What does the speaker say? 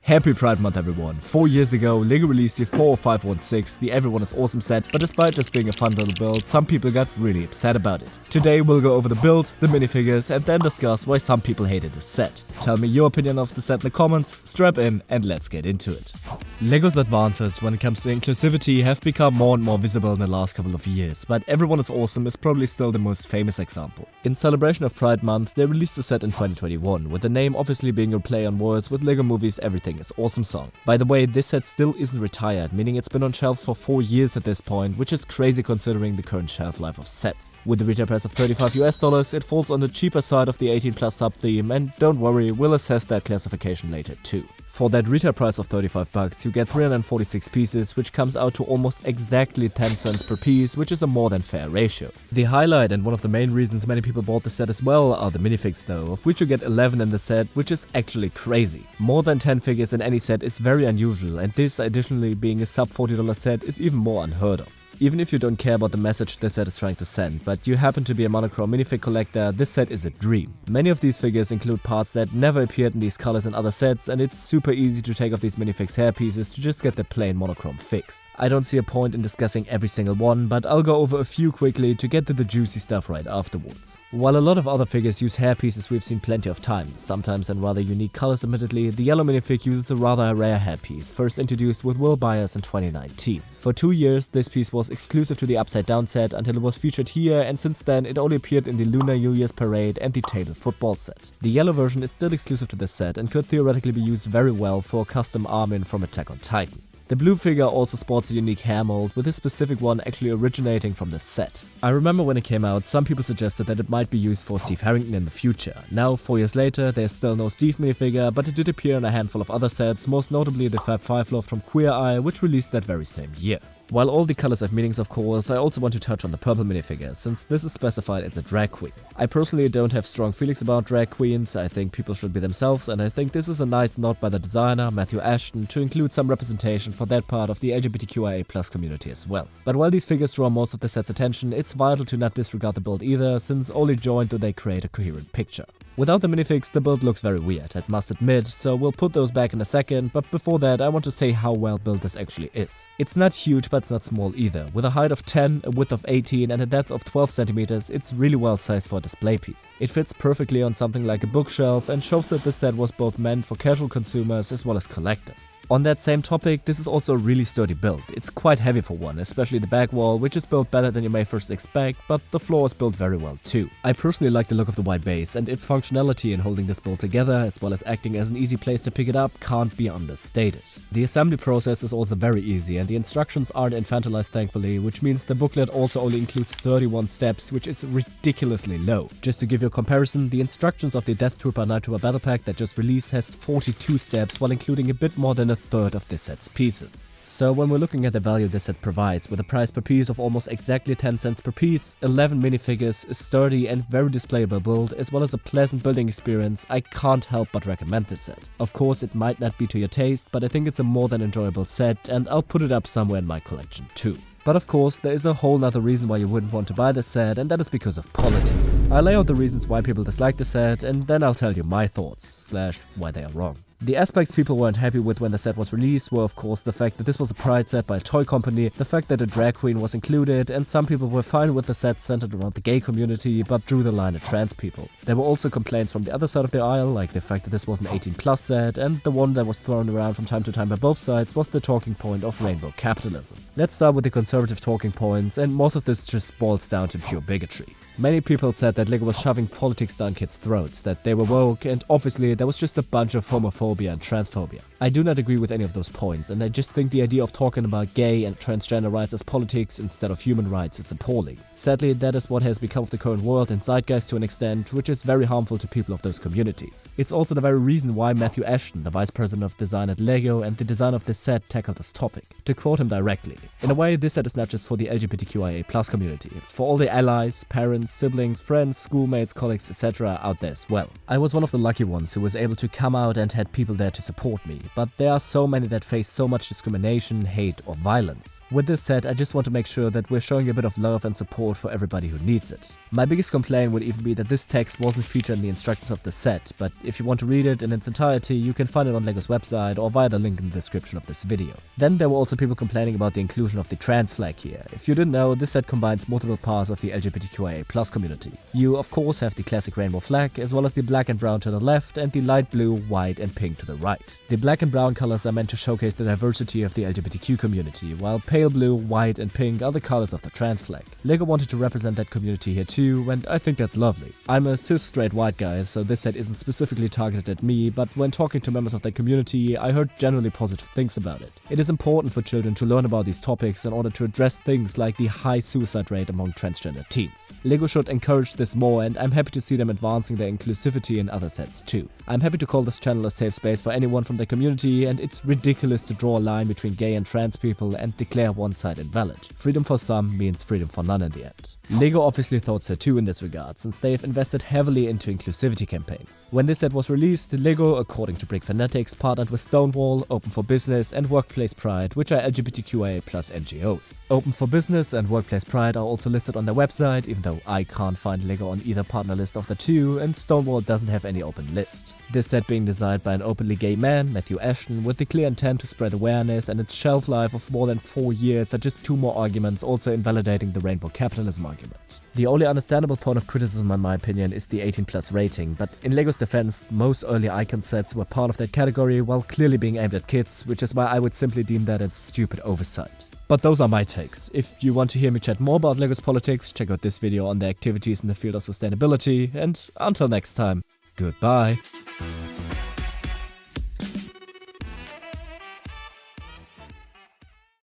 Happy Pride Month everyone! 4 years ago, LEGO released the 40516, the Everyone is Awesome set, but despite just being a fun little build, some people got really upset about it. Today we'll go over the build, the minifigures, and then discuss why some people hated the set. Tell me your opinion of the set in the comments, strap in and let's get into it. LEGO's advances when it comes to inclusivity have become more and more visible in the last couple of years, but Everyone is Awesome is probably still the most famous example. In celebration of Pride Month, they released the set in 2021, with the name obviously being a play on words with LEGO Movie's Everything is Awesome song. By the way, this set still isn't retired, meaning it's been on shelves for 4 years at this point, which is crazy considering the current shelf life of sets. With the retail price of $35 US, it falls on the cheaper side of the 18+ sub-theme, and don't worry, we'll assess that classification later too. For that retail price of $35, you get 346 pieces, which comes out to almost exactly 10 cents per piece, which is a more than fair ratio. The highlight and one of the main reasons many people bought the set as well are the minifigs though, of which you get 11 in the set, which is actually crazy. More than 10 figures in any set is very unusual, and this additionally being a sub $40 set is even more unheard of. Even if you don't care about the message this set is trying to send, but you happen to be a monochrome minifig collector, this set is a dream. Many of these figures include parts that never appeared in these colors in other sets, and it's super easy to take off these minifigs hair pieces to just get the plain monochrome fix. I don't see a point in discussing every single one, but I'll go over a few quickly to get to the juicy stuff right afterwards. While a lot of other figures use hair pieces we've seen plenty of times, sometimes in rather unique colors admittedly, the yellow minifig uses a rather rare hair piece, first introduced with Will Byers in 2019. For 2 years, this piece was exclusive to the Upside Down set until it was featured here, and since then it only appeared in the Lunar New Year's Parade and the Table Football set. The yellow version is still exclusive to this set and could theoretically be used very well for a custom Armin from Attack on Titan. The blue figure also sports a unique hair mold, with this specific one actually originating from this set. I remember when it came out, some people suggested that it might be used for Steve Harrington in the future. Now, 4 years later, there's still no Steve minifigure, but it did appear in a handful of other sets, most notably the Fab 5 Loft from Queer Eye, which released that very same year. While all the colors have meanings of course, I also want to touch on the purple minifigure, since this is specified as a drag queen. I personally don't have strong feelings about drag queens, I think people should be themselves, and I think this is a nice nod by the designer, Matthew Ashton, to include some representation for that part of the LGBTQIA+ community as well. But while these figures draw most of the set's attention, it's vital to not disregard the build either, since only joined do they create a coherent picture. Without the minifigs, the build looks very weird, I must admit, so we'll put those back in a second, but before that I want to say how well built this actually is. It's not huge, but it's not small either. With a height of 10, a width of 18 and a depth of 12 centimeters, it's really well sized for a display piece. It fits perfectly on something like a bookshelf and shows that this set was both meant for casual consumers as well as collectors. On that same topic, this is also a really sturdy build. It's quite heavy for one, especially the back wall, which is built better than you may first expect, but the floor is built very well too. I personally like the look of the white base, and its functionality in holding this build together, as well as acting as an easy place to pick it up, can't be understated. The assembly process is also very easy, and the instructions aren't infantilized thankfully, which means the booklet also only includes 31 steps, which is ridiculously low. Just to give you a comparison, the instructions of the Death Trooper Night Trooper Battle Pack that just released has 42 steps, while including a bit more than a third of this set's pieces. So when we're looking at the value this set provides, with a price per piece of almost exactly 10 cents per piece, 11 minifigures, a sturdy and very displayable build, as well as a pleasant building experience, I can't help but recommend this set. Of course it might not be to your taste, but I think it's a more than enjoyable set, and I'll put it up somewhere in my collection too. But of course, there is a whole nother reason why you wouldn't want to buy this set, and that is because of politics. I'll lay out the reasons why people dislike the set, and then I'll tell you my thoughts, / why they are wrong. The aspects people weren't happy with when the set was released were of course the fact that this was a Pride set by a toy company, the fact that a drag queen was included, and some people were fine with the set centered around the gay community but drew the line at trans people. There were also complaints from the other side of the aisle, like the fact that this was an 18+ set, and the one that was thrown around from time to time by both sides was the talking point of rainbow capitalism. Let's start with the conservative talking points, and most of this just boils down to pure bigotry. Many people said that LEGO was shoving politics down kids' throats, that they were woke, and obviously there was just a bunch of homophobia and transphobia. I do not agree with any of those points, and I just think the idea of talking about gay and transgender rights as politics instead of human rights is appalling. Sadly, that is what has become of the current world and zeitgeist to an extent, which is very harmful to people of those communities. It's also the very reason why Matthew Ashton, the vice president of design at LEGO and the designer of this set, tackled this topic. To quote him directly, "In a way, this set is not just for the LGBTQIA+ community, it's for all the allies, parents, siblings, friends, schoolmates, colleagues, etc. out there as well. I was one of the lucky ones who was able to come out and had people there to support me, but there are so many that face so much discrimination, hate or violence. With this set, I just want to make sure that we're showing a bit of love and support for everybody who needs it. My biggest complaint would even be that this text wasn't featured in the instructions of the set, but if you want to read it in its entirety, you can find it on LEGO's website or via the link in the description of this video. Then there were also people complaining about the inclusion of the trans flag here. If you didn't know, this set combines multiple parts of the LGBTQIA+ community. You of course have the classic rainbow flag, as well as the black and brown to the left and the light blue, white and pink to the right. The black and brown colors are meant to showcase the diversity of the LGBTQ community, while pale blue, white and pink are the colors of the trans flag. LEGO wanted to represent that community here too, and I think that's lovely. I'm a cis straight white guy, so this set isn't specifically targeted at me, but when talking to members of that community, I heard generally positive things about it. It is important for children to learn about these topics in order to address things like the high suicide rate among transgender teens. LEGO should encourage this more, and I'm happy to see them advancing their inclusivity in other sets too. I'm happy to call this channel a safe space for anyone from the community, and it's ridiculous to draw a line between gay and trans people and declare one side invalid. Freedom for some means freedom for none in the end. LEGO obviously thought so too in this regard, since they have invested heavily into inclusivity campaigns. When this set was released, LEGO, according to Brickfanatics, partnered with Stonewall, Open for Business and Workplace Pride, which are LGBTQIA+ NGOs. Open for Business and Workplace Pride are also listed on their website, even though I can't find LEGO on either partner list of the two, and Stonewall doesn't have any open list. This set being designed by an openly gay man, Ashton, with the clear intent to spread awareness, and its shelf life of more than 4 years are just 2 more arguments also invalidating the rainbow capitalism argument. The only understandable point of criticism in my opinion is the 18+ rating, but in LEGO's defense, most early icon sets were part of that category while clearly being aimed at kids, which is why I would simply deem that a stupid oversight. But those are my takes. If you want to hear me chat more about LEGO's politics, check out this video on their activities in the field of sustainability, and until next time, goodbye.